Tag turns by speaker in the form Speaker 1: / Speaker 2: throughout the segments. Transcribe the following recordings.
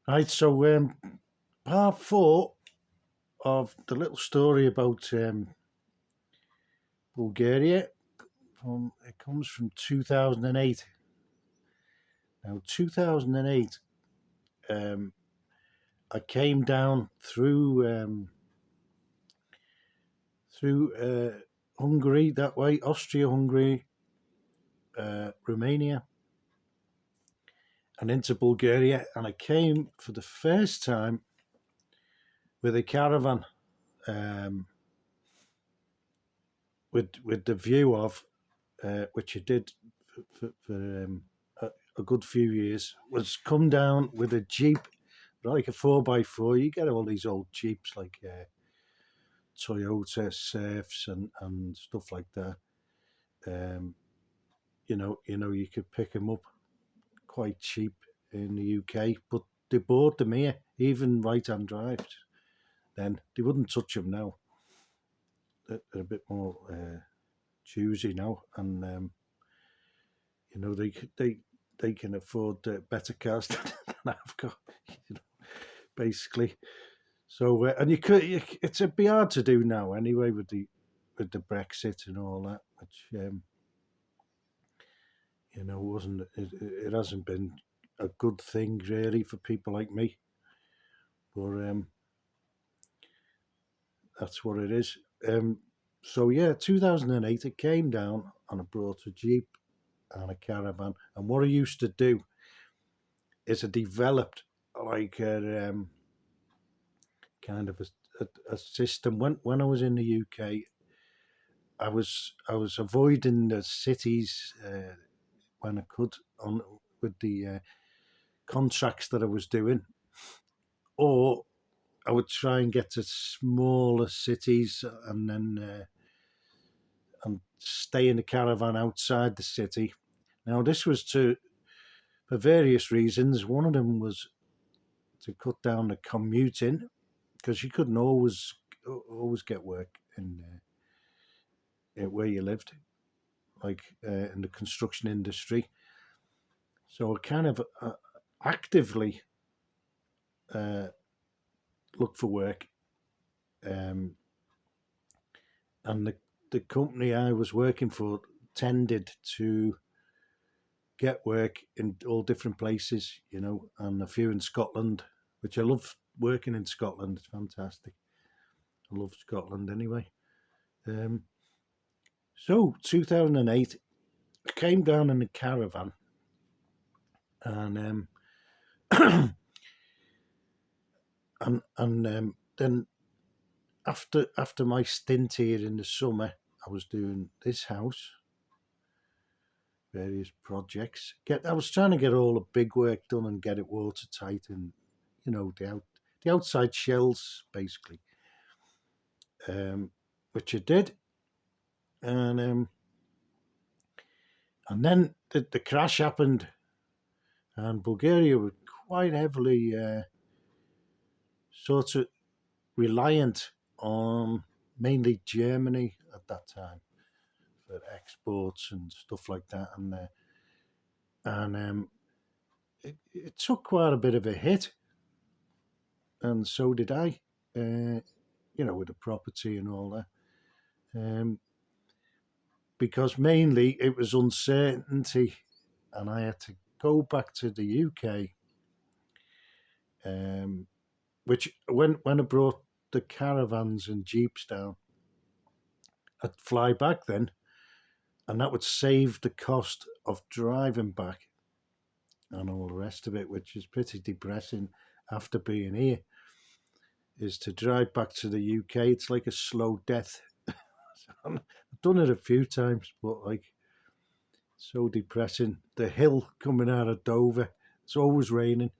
Speaker 1: Right, so part four of the little story about Bulgaria. It comes from 2008. Now, 2008, um, I came down through Hungary that way, Austria, Hungary, Romania, and into Bulgaria. And I came for the first time with a caravan, um, with the view of which I did for a good few years, was come down with a Jeep, like a 4x4. You get all these old Jeeps like Toyota Surfs and stuff like that. Um, you could pick them up quite cheap in the UK, but they bought them here, even right-hand drives. Then they wouldn't touch them now. They're a bit more choosy now, and they can afford better cars than I've got, basically. So and it'd be hard to do now anyway with the Brexit and all that, which wasn't it hasn't been a good thing really for people like me, but that's what it is. So yeah, 2008, I came down and I brought a Jeep and a caravan, and what I used to do is I developed like a kind of a system. When I was in the UK, I was avoiding the cities when I could on with the contracts that I was doing, or I would try and get to smaller cities and then and stay in the caravan outside the city. Now this was for various reasons. One of them was to cut down the commuting, because you couldn't always get work in where you lived, like in the construction industry. So I kind of actively looked for work, um, and the company I was working for tended to get work in all different places, and a few in Scotland, which I love working in Scotland. It's fantastic. I love Scotland anyway. So 2008, I came down in a caravan, and then after my stint here in the summer, I was doing this house, various projects. I was trying to get all the big work done and get it watertight, and the outside shells basically, which I did, and then the crash happened, and Bulgaria were quite heavily sort of reliant on mainly Germany at that time for exports and stuff like that, and it took quite a bit of a hit, and so did I, with the property and all that, because mainly it was uncertainty, and I had to go back to the UK, which when I brought the caravans and jeeps down, I'd fly back then, and that would save the cost of driving back and all the rest of it, which is pretty depressing after being here, is to drive back to the UK. It's like a slow death. I've done it a few times, but like, so depressing. The hill coming out of Dover, it's always raining,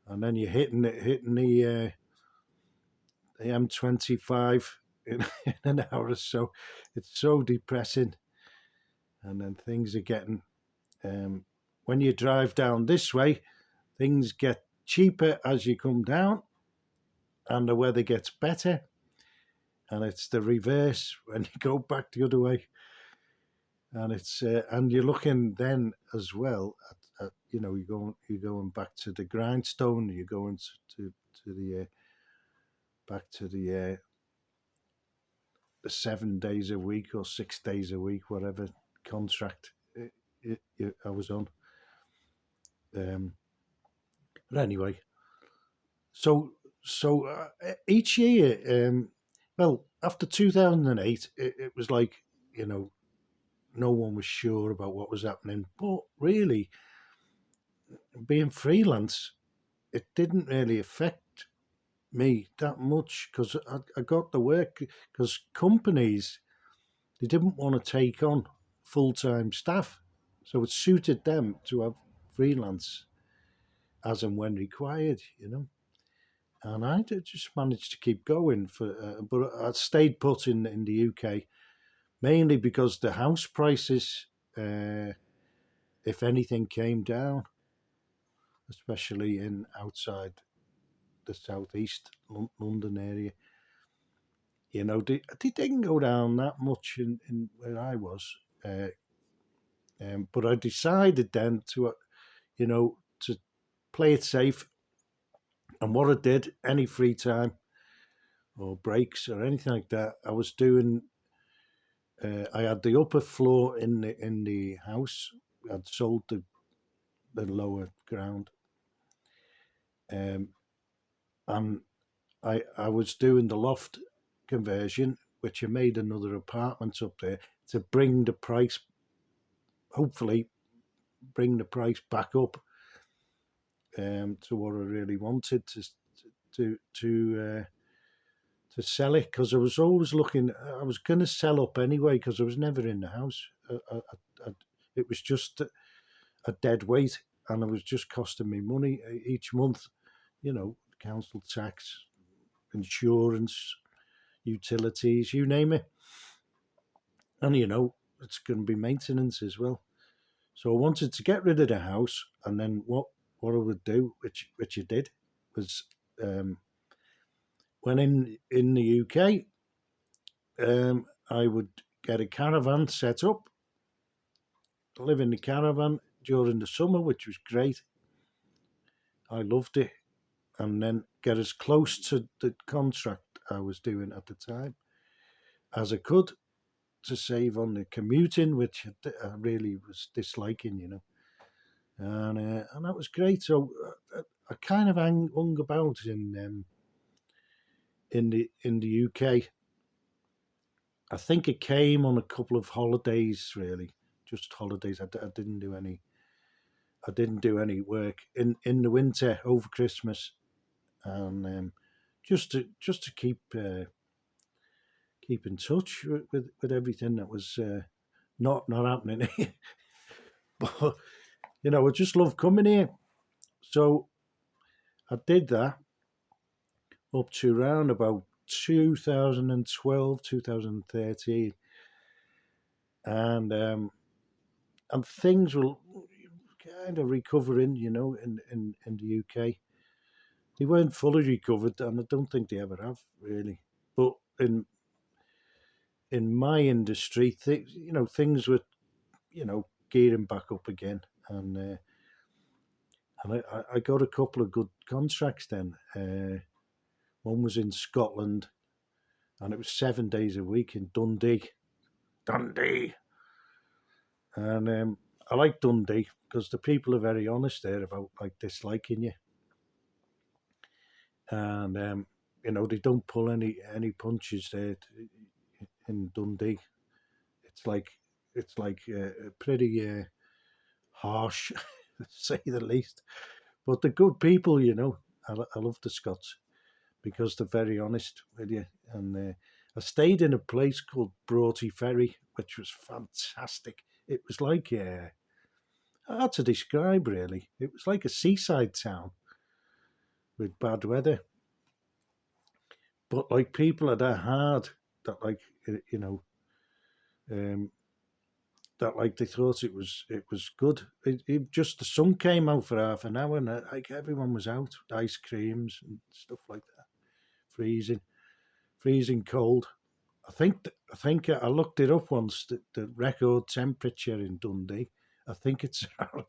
Speaker 1: and then you're hitting the M25 in an hour or so. It's so depressing. And then things are getting, when you drive down this way, things get cheaper as you come down, and the weather gets better. And it's the reverse when you go back the other way. And it's and you're looking then as well you're going back to the grindstone. You're going to the back to the 7 days a week or 6 days a week, whatever contract I was on. Um, but anyway, so each year, well, after 2008, it was like, you know, no one was sure about what was happening. But really, being freelance, it didn't really affect me that much because I got the work because companies, they didn't want to take on full-time staff, so it suited them to have freelance as and when required, And I did just managed to keep going but I stayed put in the UK mainly because the house prices, if anything, came down, especially in outside the southeast London area. They didn't go down that much in where I was. But I decided then to play it safe. And what I did, any free time or breaks or anything like that, I was doing. I had the upper floor in the house. I'd sold the lower ground, and I was doing the loft conversion, which I made another apartment up there to bring the price, hopefully, bring the price back up to what I really wanted to sell it, because I was always looking. I was going to sell up anyway because I was never in the house. It was just a dead weight, and it was just costing me money each month. Council tax, insurance, utilities, you name it, and it's going to be maintenance as well. So I wanted to get rid of the house, and then what I would do, which I did, was when in the UK, I would get a caravan set up, live in the caravan during the summer, which was great. I loved it, and then get as close to the contract I was doing at the time as I could to save on the commuting, which I really was disliking, and that was great. So I kind of hung about in the UK. I think it came on a couple of holidays, really, just holidays. I didn't do any. I didn't do any work in the winter over Christmas, and just to keep in touch with everything that was not happening. But I just love coming here. So I did that up to around about 2012, 2013, and things were kind of recovering, in the UK. They weren't fully recovered, and I don't think they ever have really. But in my industry, things were, gearing back up again, and I got a couple of good contracts then. One was in Scotland, and it was 7 days a week in Dundee. Dundee. And I like Dundee because the people are very honest there about like disliking you, and they don't pull any punches there in Dundee. It's like pretty harsh, to say the least. But they're good people, I love the Scots because they're very honest with you. And I stayed in a place called Broughty Ferry, which was fantastic. It was like hard to describe, really. It was like a seaside town with bad weather, but like people are that hard that um, that like they thought it was good. It just the sun came out for half an hour, and like everyone was out, ice creams and stuff like that, freezing cold. I looked it up once. The record temperature in Dundee, I think it's around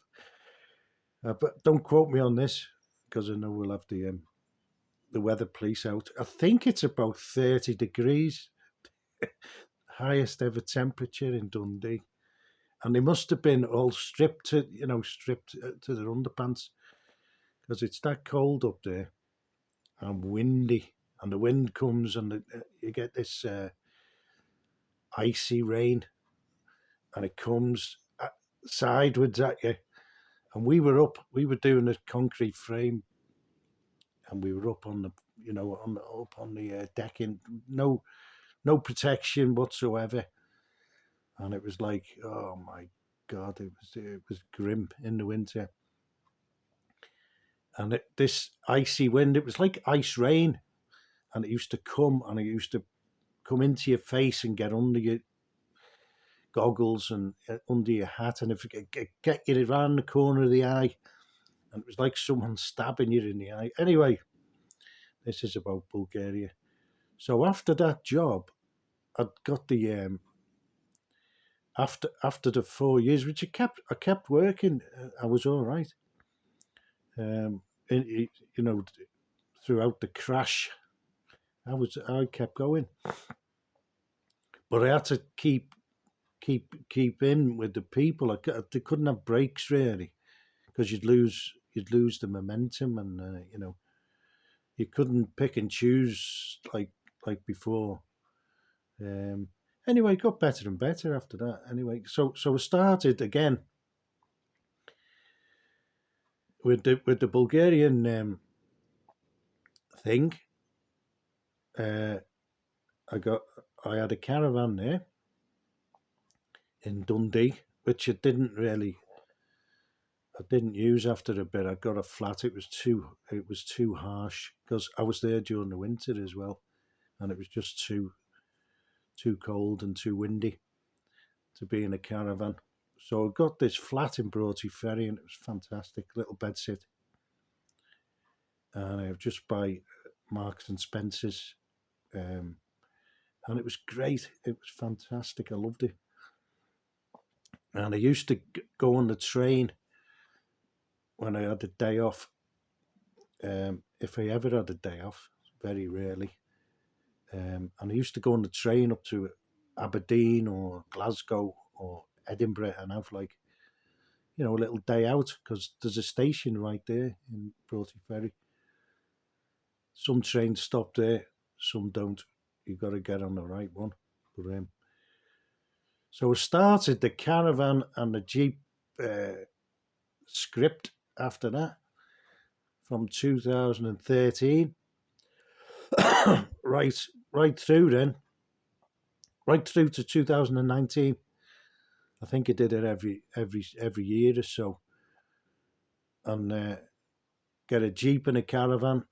Speaker 1: But don't quote me on this because I know we'll have the weather police out. I think it's about 30 degrees, highest ever temperature in Dundee. And they must have been all stripped to, stripped to their underpants because it's that cold up there and windy. And the wind comes and you get this icy rain and it comes sideways at you. And we were doing a concrete frame and we were up on the, up on the decking, no protection whatsoever. And it was like, oh my God, it was grim in the winter. And this icy wind, it was like ice rain, and it used to come and it used to come into your face and get under your goggles and under your hat, and if it get you around the corner of the eye, and it was like someone stabbing you in the eye. Anyway, this is about Bulgaria. So after that job, I'd got the after the 4 years, which I kept working. I was all right. You know, throughout the crash, I kept going, but I had to keep in with the people. They couldn't have breaks really, because you'd lose the momentum, and you couldn't pick and choose like before. Um, anyway, it got better and better after that. Anyway, so I started again with the Bulgarian thing. Uh, I had a caravan there in Dundee, which I didn't use after a bit. I got a flat. It was too harsh because I was there during the winter as well, and it was just too cold and too windy to be in a caravan. So I got this flat in Broughty Ferry, and it was fantastic, little bedsit, and I was just by Marks and Spencers, and it was great. It was fantastic. I loved it, and I used to go on the train when I had a day off. If I ever had a day off, very rarely. And I used to go on the train up to Aberdeen or Glasgow or Edinburgh and have a little day out because there's a station right there in Broughty Ferry. Some trains stop there, some don't. You've got to get on the right one. But so I started the caravan and the Jeep script after that from 2013, right through then, right through to 2019. I think I did it every year or so, and get a Jeep and a caravan,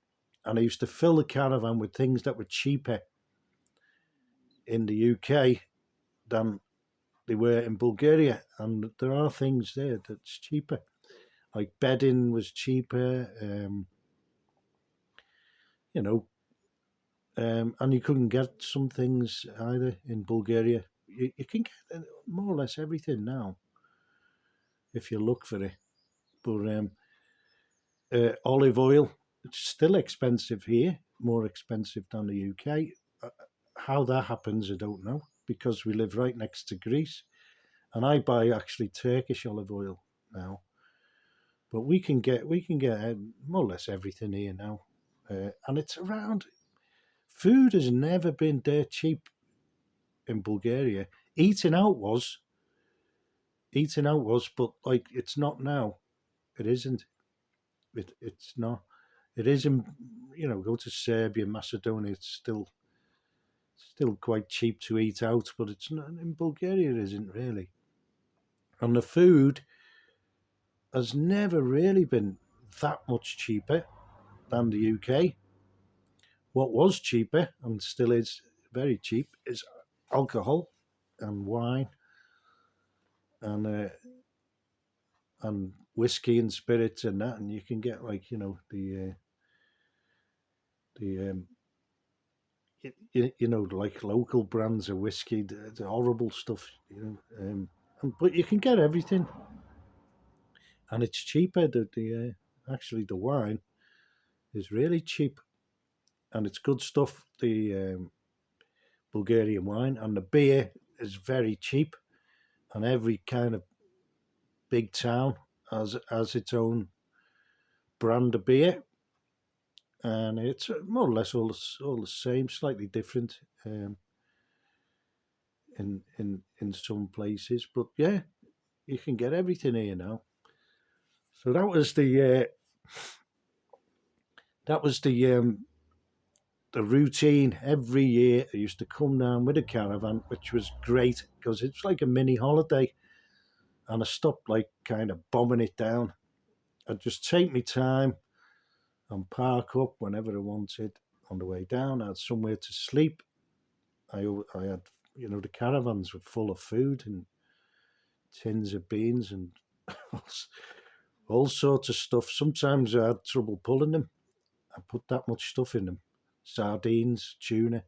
Speaker 1: and I used to fill the caravan with things that were cheaper in the UK than they were in Bulgaria, and there are things there that's cheaper, like bedding was cheaper, you know, and you couldn't get some things either in Bulgaria. You can get more or less everything now if you look for it, but olive oil, it's still expensive here, more expensive than the UK. How that happens, I don't know, because we live right next to Greece, and I buy actually Turkish olive oil now. But we can get more or less everything here now, and it's around. Food has never been dirt cheap in Bulgaria. Eating out was, but like it's not now. It isn't. It's not. It is in, go to Serbia, Macedonia. It's still quite cheap to eat out, but it's not in Bulgaria. It isn't really. And the food has never really been that much cheaper than the UK. What was cheaper and still is very cheap is alcohol and wine and whiskey and spirits and that, and you can get the like local brands of whiskey, the horrible stuff, but you can get everything, and it's cheaper. Actually the wine is really cheap, and it's good stuff. The Bulgarian wine, and the beer is very cheap, and every kind of big town has its own brand of beer, and it's more or less all the same, slightly different in some places, but yeah, you can get everything here now. So that was the routine. Every year I used to come down with a caravan, which was great because it's like a mini holiday, and I stopped like kind of bombing it down. I'd just take my time and park up whenever I wanted. On the way down, I had somewhere to sleep. I had, the caravans were full of food and tins of beans and all sorts of stuff. Sometimes I had trouble pulling them. I put that much stuff in them: sardines, tuna,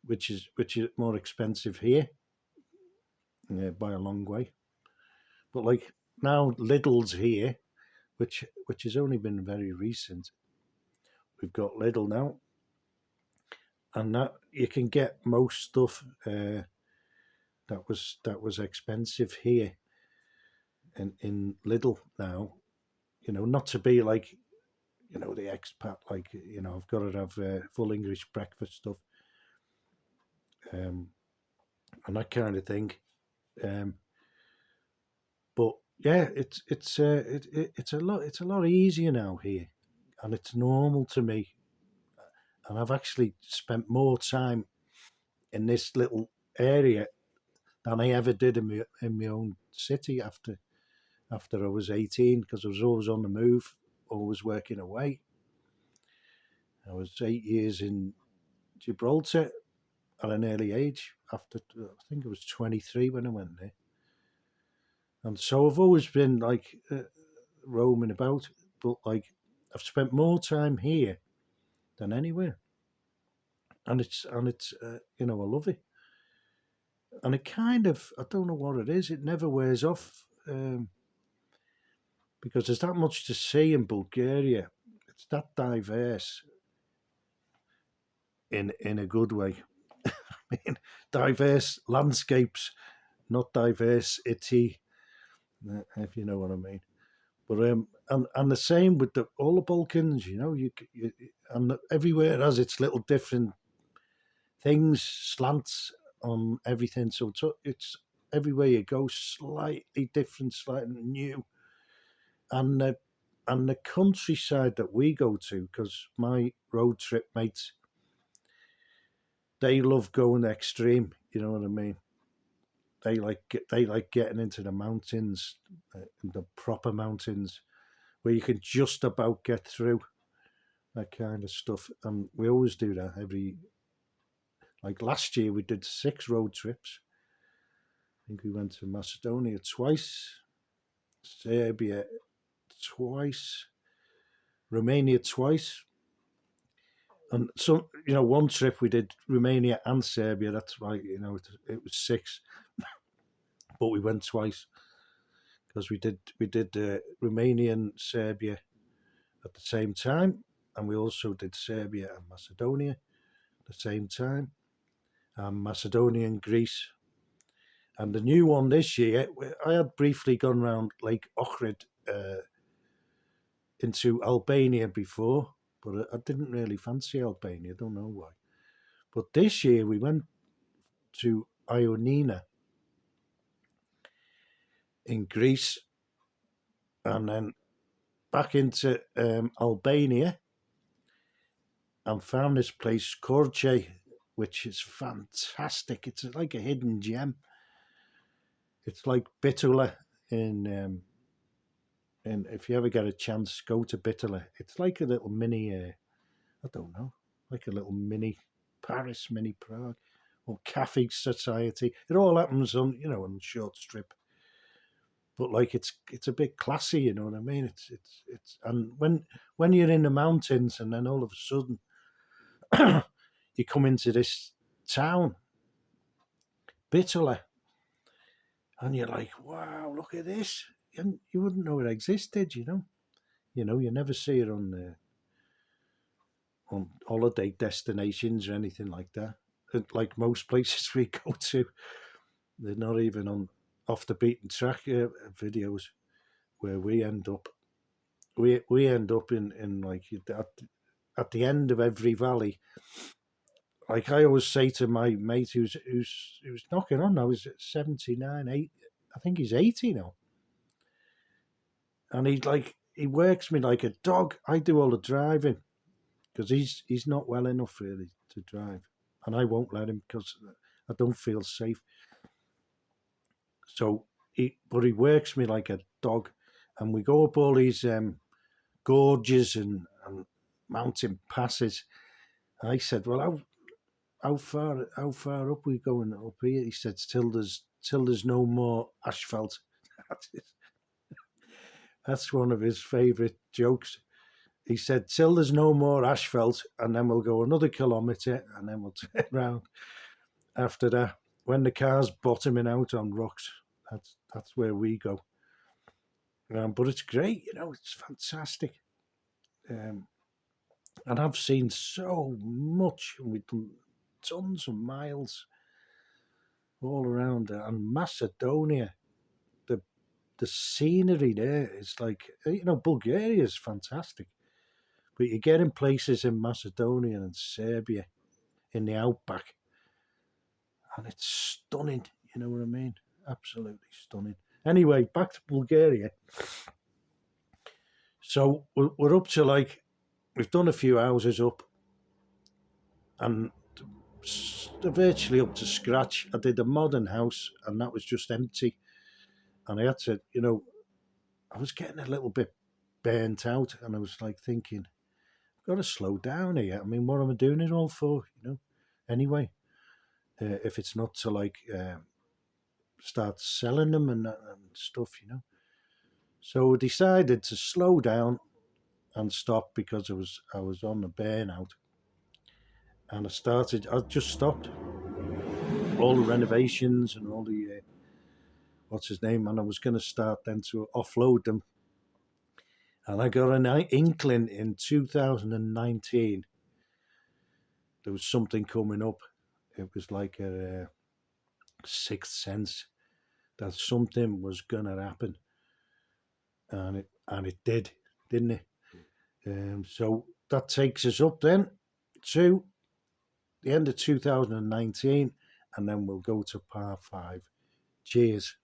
Speaker 1: which is more expensive here, by a long way. But like now, Lidl's here, which has only been very recent. We've got Lidl now, and that you can get most stuff that was expensive here in Lidl now. Not to be like the expat, like I've got to have full English breakfast stuff, and that kind of thing. Um, but yeah, it's a lot easier now here, and it's normal to me. And I've actually spent more time in this little area than I ever did in my own city after I was 18, because I was always on the move, always working away. I was 8 years in Gibraltar at an early age. After I think I was 23 when I went there, and so I've always been like roaming about. But like I've spent more time here than anywhere, and it's I love it, and it kind of, I don't know what it is. It never wears off, because there's that much to see in Bulgaria. It's that diverse in a good way. I mean, diverse landscapes, not diverse itty, if you know what I mean. But and the same with all the Balkans. And everywhere has its little different things, slants on everything. So it's everywhere you go, slightly different, slightly new. And the countryside that we go to, because my road trip mates, they love going extreme. You know what I mean? They like getting into the mountains, the proper mountains, where you can just about get through, that kind of stuff. And we always do that like last year we did 6 road trips. I think we went to Macedonia twice, Serbia twice, Romania twice, and so one trip we did Romania and Serbia. That's why it was 6, but we went twice because we did Romania and Serbia at the same time, and we also did Serbia and Macedonia at the same time, and Macedonia and Greece. And the new one this year, I had briefly gone round Lake Ohrid into Albania before, but I didn't really fancy Albania. I don't know why. But this year we went to Ioannina in Greece, and then back into Albania, and found this place, Korche, which is fantastic. It's like a hidden gem. It's like Bitola in and if you ever get a chance, go to Bitola. It's like a little mini, I don't know, like a little mini Paris, mini Prague, or cafe society. It all happens on short strip. But like it's a bit classy, you know what I mean? It's and when you're in the mountains and then all of a sudden you come into this town, Bitola, and you're like, wow, look at this. and you wouldn't know it existed. You never see it on holiday destinations or anything like that. Like most places we go to, they're not even on off the beaten track videos where we end up. We end up in like at the end of every valley. Like I always say to my mate who's knocking on now, he's 79, 8, I think he's 80 now. And he works me like a dog. I do all the driving because he's not well enough really to drive, and I won't let him because I don't feel safe. So but he works me like a dog, and we go up all these gorges and mountain passes. I said, "Well, how far up we going up here?" He said, "Till there's no more asphalt." That's one of his favourite jokes. He said, "Till there's no more asphalt, and then we'll go another kilometre, and then we'll turn around after that. When the car's bottoming out on rocks, that's where we go." But it's great, it's fantastic. Um, and I've seen so much, and we've done tons of miles all around there. And Macedonia, the the scenery there is like, Bulgaria is fantastic. But you get in places in Macedonia and Serbia in the outback, and it's stunning. You know what I mean? Absolutely stunning. Anyway, back to Bulgaria. So we're up to we've done a few houses up, and virtually up to scratch. I did a modern house, and that was just empty. And I had to, I was getting a little bit burnt out, and I was like thinking, I've got to slow down here. I mean, what am I doing it all for? Anyway, if it's not to start selling them and stuff. So I decided to slow down and stop because I was on the burnout, and I just stopped all the renovations and all the what's his name, and I was going to start then to offload them, and I got an inkling in 2019 there was something coming up. It was like a sixth sense that something was going to happen, and it did, didn't it? So that takes us up then to the end of 2019, and then we'll go to par 5. Cheers.